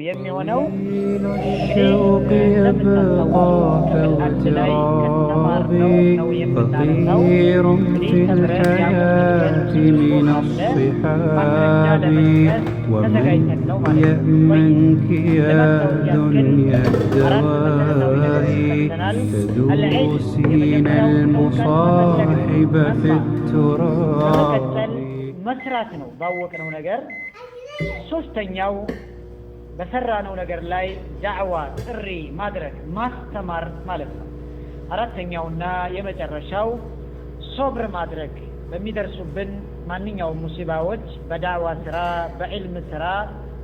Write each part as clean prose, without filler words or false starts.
የሚሆነው الشوق يبقى فقير في الحياة من الصحاب ومن يأمنك يا دنيا الدواء تدوسين المصاحب في التراب መስራት ነው ባወቅነው ነገር ሶስተኛው በሰራነው ነገር ላይ ዳዕዋ ጥሪ ማድረግ ማስተማር ማለት ነው። አራተኛውና የመጨረሻው ሶብር ማድረግ በሚደርሱብን ማንኛውም ሙሲባዎች በዳዕዋ ስራ በዕልም ስራ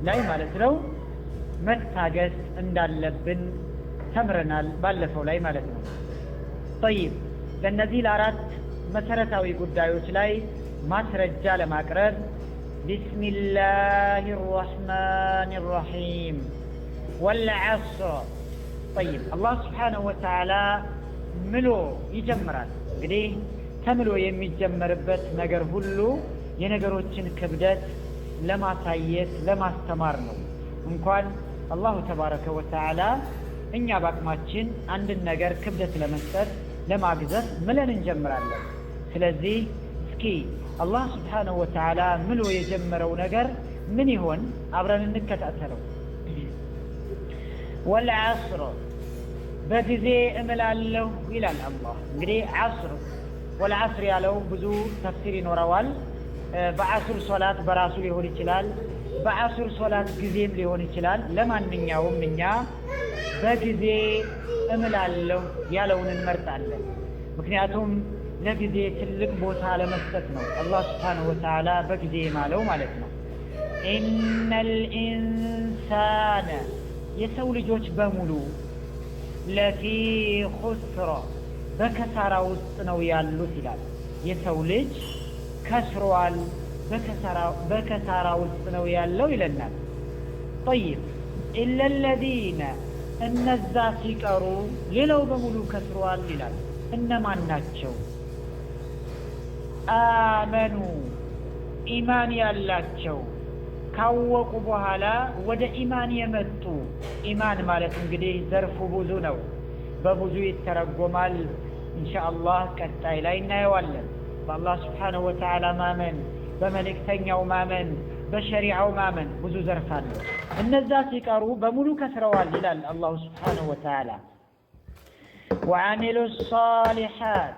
ላይ ማለት ነው መታገስ እንዳለብን ተምረናል ባለፈው ላይ ማለት ነው። طيب ለነዚህ ለአራት መሰረታዊ ጉዳዮች ላይ ማስረጃ ለማቅረብ بسم الله الرحمن الرحيم والعصر طيب الله سبحانه وتعالى ملو يجمرال እንግዲህ ተምሎ የሚጀመርበት ነገር ሁሉ የነገሮችን ክብደት ለማሳየት ለማስተማር ነው። እንኳን አላሁ ተባረከ ወተዓላ እኛ ባቅማችን አንድን ነገር ክብደት ለመስጠት ለማግዘፍ ምለን እንጀምራለን። ስለዚህ እስኪ አላህ ስብሓነሁ ወተዓላ ምሎ የጀመረው ነገር ምን ይሆን? አብረን እንከታተለው። ወልዐስር በጊዜ እምላለሁ ይላል አላህ። እንግዲህ ዐስር ወልዐስር ያለው ብዙ ተፍሲር ይኖረዋል። በዐስር ሶላት በራሱ ሊሆን ይችላል፣ በዐስር ሶላት ጊዜም ሊሆን ይችላል። ለማንኛውም እኛ በጊዜ እምላለሁ ያለውን እንመርጣለን። ምክንያቱም ለጊዜ ትልቅ ቦታ ለመስጠት ነው አላህ ስብሓነሁ ወተዓላ በጊዜ ማለው ማለት ነው። ኢነል ኢንሳነ የሰው ልጆች በሙሉ ለፊ ኹስር በከሳራ ውስጥ ነው ያሉት ይላል። የሰው ልጅ ከስሯል፣ በከሳራ ውስጥ ነው ያለው ይለናል። ጠይብ ኢለ ለዚነ እነዛ ሲቀሩ ሌላው በሙሉ ከስሯል ይላል። እነማን ናቸው? አመኑ ኢማን ያላቸው ካወቁ በኋላ ወደ ኢማን የመጡ። ኢማን ማለት እንግዲህ ዘርፉ ብዙ ነው፣ በብዙ ይተረጎማል። ኢንሻአላህ ቀጣይ ላይ እናየዋለን። በአላህ ስብሓነሁ ወተዓላ ማመን፣ በመልእክተኛው ማመን፣ በሸሪዓው ማመን ብዙ ዘርፍ አለ። እነዛ ሲቀሩ በሙሉ ከስረዋል ይላል አላሁ ስብሓነሁ ወተዓላ። ወዐሚሉ ሷሊሓት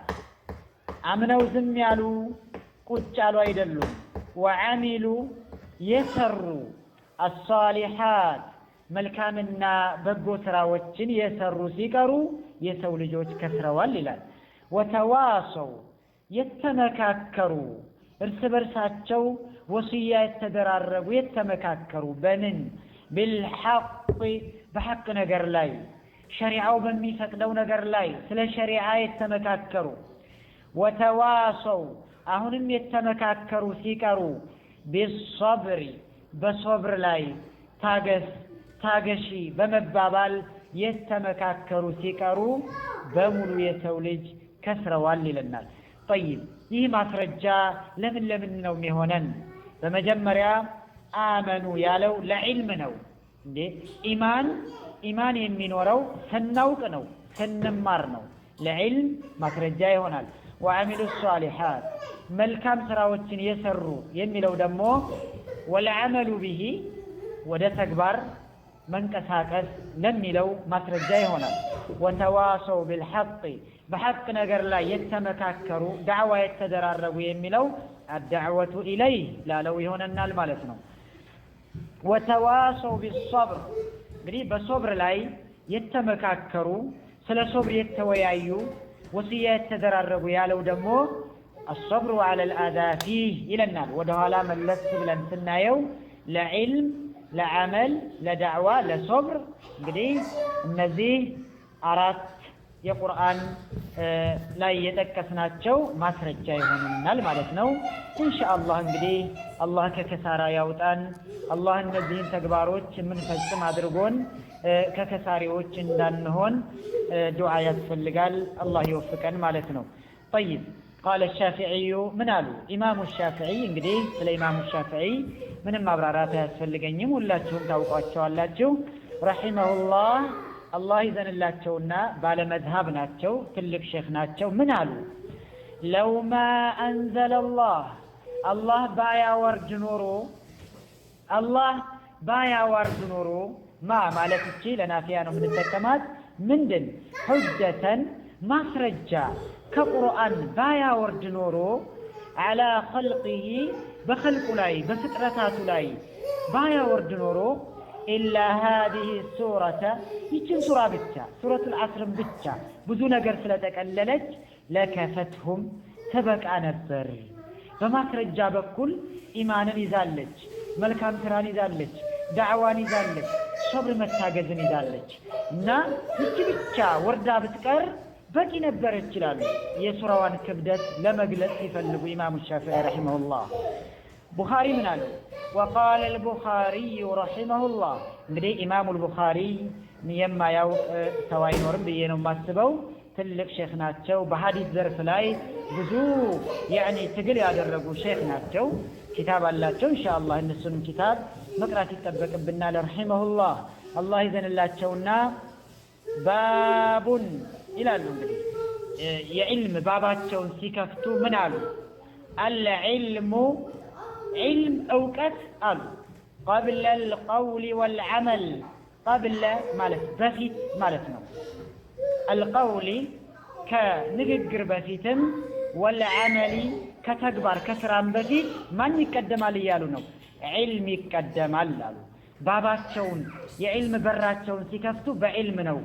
አምነው ዝም ያሉ ቁጭ ያሉ አይደሉም። ወዐሚሉ የሰሩ አሷሊሓት መልካምና በጎ ስራዎችን የሰሩ ሲቀሩ የሰው ልጆች ከስረዋል ይላል። ወተዋሰው የተመካከሩ እርስ በርሳቸው ወስያ የተደራረጉ የተመካከሩ በምን ቢልሐቅ በሐቅ ነገር ላይ ሸሪዓው በሚፈቅደው ነገር ላይ ስለ ሸሪዓ የተመካከሩ ወተዋሰው አሁንም የተመካከሩ ሲቀሩ ቢሰብሪ በሶብር ላይ ታገሺ በመባባል የተመካከሩ ሲቀሩ በሙሉ የሰው ልጅ ከስረዋል ይለናል። ጠይብ ይህ ማስረጃ ለምን ነው የሚሆነን? በመጀመሪያ አመኑ ያለው ለዕልም ነው። እንዴ ኢማን የሚኖረው ስናውቅ ነው፣ ስንማር ነው። ለዕልም ማስረጃ ይሆናል። ወዐሚሉ ሷሊሓት መልካም ስራዎችን የሰሩ የሚለው ደግሞ ወልዐመሉ ቢሂ ወደ ተግባር መንቀሳቀስ ለሚለው ማስረጃ ይሆናል። ወተዋሰው ቢልሐቅ በሐቅ ነገር ላይ የተመካከሩ ዳዕዋ የተደራረጉ የሚለው አዳዕወቱ ኢለይህ ላለው ይሆነናል ማለት ነው። ወተዋሰው ቢሰብር እንግዲህ በሶብር ላይ የተመካከሩ ስለ ሶብር የተወያዩ ወስያ የተደራረጉ ያለው ደግሞ አሰብሩ ዐለል አዛ ፊህ ይለናል። ወደኋላ መለስ ብለን ስናየው ለዕልም፣ ለዐመል፣ ለዳዕዋ፣ ለሶብር እንግዲህ እነዚህ አራት የቁርአን ላይ የጠቀስናቸው ማስረጃ ይሆኑናል ማለት ነው። ኢንሻአላህ እንግዲህ አላህ ከከሳራ ያውጣን። አላህ እነዚህን ተግባሮች የምንፈጽም አድርጎን ከከሳሪዎች እንዳንሆን ዱዓ ያስፈልጋል። አላህ ይወፍቀን ማለት ነው። طيب قال الشافعي من قالوا إمام الشافعي እንግዲህ ስለ ኢማሙ ሻፊዒ ምንም ማብራራት አያስፈልገኝም ሁላችሁም ታውቋቸዋላችሁ ረሂመሁላህ አላህ ይዘንላቸውና ባለ መዝሀብ ናቸው ትልቅ ሼክ ናቸው ምን አሉ ለው ማ አንዘለ አላህ ባያወርድ ኖሮ ማ ማለት እቺ ለናፊያ ነው የምንጠቀማት ምንድን ሁጀተን ማስረጃ ከቁርአን ባያወርድ ኖሮ على خلقه በخلቁ ላይ በፍጥረታቱ ላይ ባያወርድ ኖሮ إلا هذه السورة ይችን ሱራ ብቻ ሱረቱ العصر ብቻ ብዙ ነገር ስለተቀለለች ለከፈትሁም ተበቃ ነበር በማስረጃ በኩል ኢማንን ይዛለች መልካም ስራን ይዛለች ዳዕዋን ይዛለች ሶብር መታገዝን ይዛለች እና ይች ብቻ ወርዳ ብትቀር በቂ ነበር ይችላል የሱራዋን ክብደት ለመግለጽ ይፈልጉ ኢማሙ ሻፊዒ ረሂመሁላህ ቡኻሪ ምን አለ وقال البخاري رحمه الله እንግዲህ ኢማሙ البخاري የማያውቅ ሰው አይኖርም ብዬ ነው የማስበው ትልቅ ሼክ ናቸው በሐዲስ ዘርፍ ላይ ብዙ ትግል ያደረጉ ሼክ ናቸው ኪታብ አላቸው ኢንሻአላህ እነሱንም ኪታብ መቅራት ይጠበቅብናል ረሂመሁላህ አላህ ይዘንላቸውና ባቡን ይላሉ እንግዲህ የዕልም ባባቸውን ሲከፍቱ ምን አሉ العلم علم እውቀት አሉ قبل القول والعمل قبل ማለት በፊት ማለት ነው القول ከንግግር በፊትም والعمل ከተግባር ከስራም በፊት ማን ይቀደማል እያሉ ነው علم ይቀደማል አሉ ባባቸውን የዕልም በራቸውን ሲከፍቱ በዕልም ነው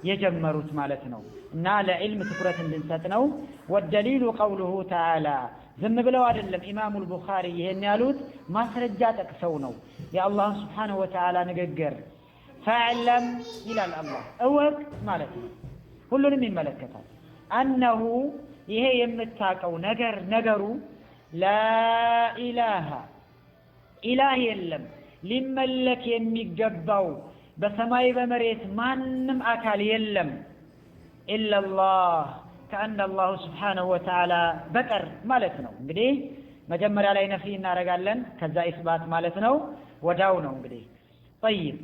የጀመሩት ማለት ነው እና ለዕልም ትኩረት እንድንሰጥ ነው والدليل قوله تعالى ዝም ብለው አይደለም ኢማሙ البخاري ይሄን ያሉት ማስረጃ ጠቅሰው ነው የአላህ Subhanahu Wa Ta'ala ንግግር فاعلم ይላል አላህ እወቅ ማለት ነው ሁሉንም ይመለከታል أنه ይሄ የምታቀው ነገሩ لا إله ኢላህ የለም ሊመለክ የሚገባው በሰማይ በመሬት ማንም አካል የለም إلا الله كأن الله سبحانه وتعالى بقر ማለት ነው እንግዲህ መጀመሪያ ላይ ነፍይ እናረጋለን ከዛ ኢስባት ማለት ነው ወዳው ነው እንግዲህ طيب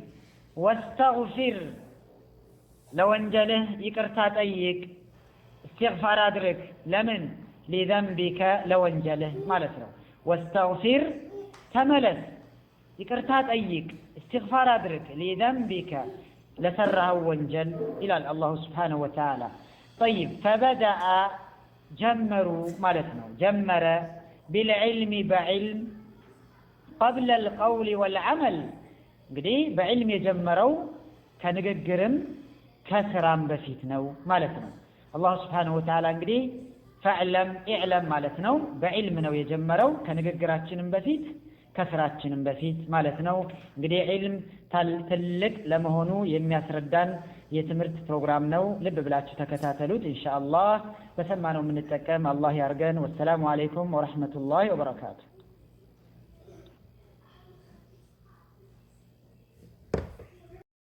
واستغفر ለወንጀልህ ይቅርታ ጠይቅ استغفار አድርግ ለምን لذنبك ለወንጀልህ ማለት ነው واستغفر ተመለስ ይቅርታ ጠይቅ استغفار አድርግ لذنبك ለሰራው ወንጀል ይላል አላህ Subhanahu Wa Ta'ala طيب فبدأ جمروا مالتنا جمر بالعلم بعلم قبل القول والعمل قدي بعلم يجمروا كنقرم كسرام بفيتنا مالتنا الله سبحانه وتعالى قدي فاعلم اعلم مالتنا بعلمنا يجمروا كنقراتشن بفيت كسراتشن بفيت مالتنا قدي علم تلك لمهونو يمياسردان የትምህርት ፕሮግራም ነው ልብ ብላችሁ ተከታተሉት ኢንሻአላህ በሰማነው የምንጠቀም አላህ ያርገን ወሰላሙ አለይኩም ወራህመቱላሂ ወበረካቱ